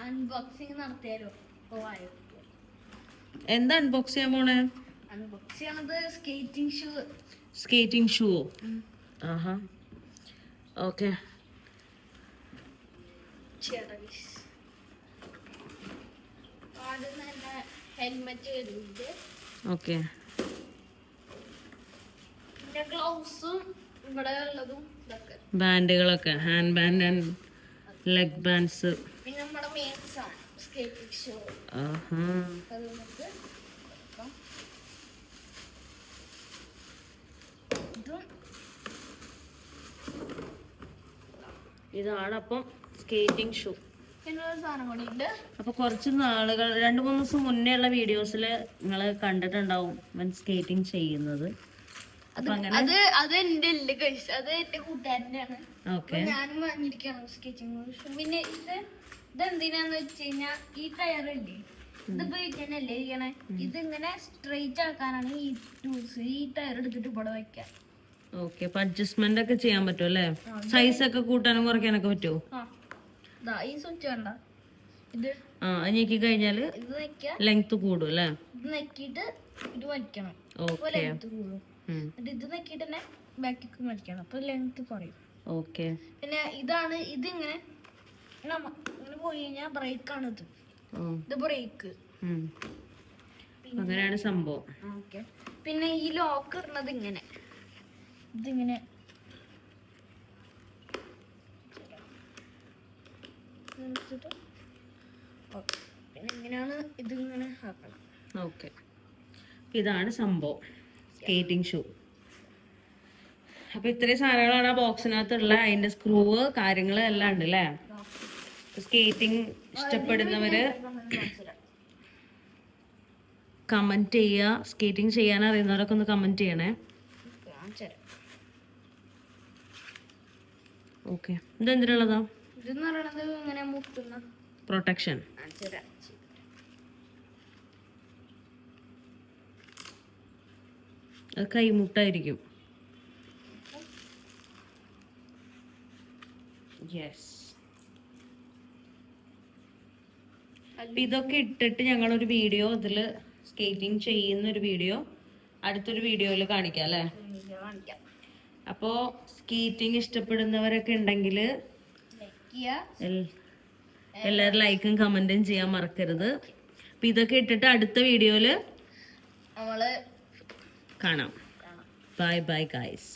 Unboxing നടത്തിയാലോ? എന്താ unbox ചെയ്യാൻ പോണേ? അൺബോക്സ് ചെയ്യണത് സ്കേറ്റിംഗ് ഷൂ. Skating shoe? ആഹാ, ഓക്കെ. ഹെൽമെറ്റ് വരുന്നുണ്ട്. ഓക്കെ. പിന്നെ ഗ്ലൗസും ഇവിടെ ഉള്ളതും ഇതൊക്കെ, ബാൻഡുകളൊക്കെ, hand band and leg bands. പിന്നെ നമ്മുടെ മെയിൻ സാധനം സ്കേറ്റിംഗ് ഷൂ. ആഹാ, ഇതാണ് അപ്പം സ്കേറ്റിംഗ് ഷൂ. അപ്പൊ കുറച്ച് നാളുകൾ 2-3 ദിവസം മുന്നേ ഉള്ള വീഡിയോസിൽ നിങ്ങൾ കണ്ടിട്ടുണ്ടാവും സ്കേറ്റിംഗ് ചെയ്യുന്നത്. അത് എന്റെ കൂട്ടുകാരൻ്റെയാണ്. ഞാനും വാങ്ങിയിരിക്കണം സ്കേറ്റിംഗ് ഷൂ. പിന്നെ ഇതെന്തിനാന്ന് വെച്ച് കഴിഞ്ഞാൽ ഈ ടയറില്ലേ, ഇതിപ്പോ ഇങ്ങനെയല്ലേ ഇരിക്കണേ, ഇതിങ്ങനെ സ്ട്രെയിറ്റ് ആക്കാനാണ് ഈ ടൂൾസ്. ഈ ടയർ എടുത്തിട്ട് ഇവിടെ വെക്കാം. ഓക്കെ. അപ്പൊ അഡ്ജസ്റ്റ്മെന്റ് ഒക്കെ ചെയ്യാൻ പറ്റും അല്ലേ? സൈസ് ഒക്കെ കൂട്ടാനും കുറയ്ക്കാനൊക്കെ പറ്റുമോ? ഈ സ്വിച്ച് വേണ്ട, ഇത് ഞെക്കി കഴിഞ്ഞാല് ലെങ്ത് കൂടും അല്ലേ? ഇത് നെക്കിയിട്ട് ഇത് വലിക്കണം, ലെങ്ത് കൂടും. ഇത് നെക്കിയിട്ട് തന്നെ ബാക്കിക്ക് വലിക്കണം, അപ്പൊ ലെങ്ത് കുറയും. ഓക്കെ. പിന്നെ ഇതിങ്ങനെ ഇങ്ങനെ പോയി കഴിഞ്ഞാൽ ബ്രേക്കാണ്. ഇത് ബ്രേക്ക്. അങ്ങനെയാണ് സംഭവം. ഓക്കെ. പിന്നെ ഈ ലോക്ക് ഇടുന്നത് ഇങ്ങനെ, ഇതിങ്ങനെ പിന്നെ ഇങ്ങനെയാണ് ഇതിങ്ങനെ ആക്കണം. ഓക്കെ. ഇതാണ് സംഭവം സ്കേറ്റിംഗ് ഷൂ. അപ്പൊ ഇത്രയും സാധനങ്ങളാണ് ആ ബോക്സിനകത്തുള്ള. അതിന്റെ സ്ക്രൂവ് കാര്യങ്ങള് എല്ലാം ഉണ്ട് അല്ലേ? സ്കേറ്റിംഗ് ഇഷ്ടപ്പെടുന്നവര് കമന്റ് ചെയ്യുക. സ്കേറ്റിംഗ് ചെയ്യാൻ അറിയുന്നവരൊക്കെ ഒന്ന് കമന്റ് ചെയ്യണേ. ഓക്കെ. ഇതെന്തിനുള്ളതാ? ഇതെന്ന് പറയണത് ഇങ്ങനെ മുട്ടുന്ന പ്രൊട്ടക്ഷൻ. അത് കൈമുട്ടായിരിക്കും. യെസ്. ഇതൊക്കെ ഇട്ടിട്ട് ഞങ്ങളൊരു വീഡിയോ ഇതില് സ്കേറ്റിംഗ് ചെയ്യുന്ന ഒരു വീഡിയോ അടുത്തൊരു വീഡിയോയിൽ കാണിക്കാം അല്ലേ? അപ്പോ സ്കേറ്റിംഗ് ഇഷ്ടപ്പെടുന്നവരൊക്കെ ഉണ്ടെങ്കിൽ എല്ലാവരും ലൈക്കും കമന്റും ചെയ്യാൻ മറക്കരുത്. അപ്പൊ ഇതൊക്കെ ഇട്ടിട്ട് അടുത്ത വീഡിയോയില് കാണാം. Bye bye guys.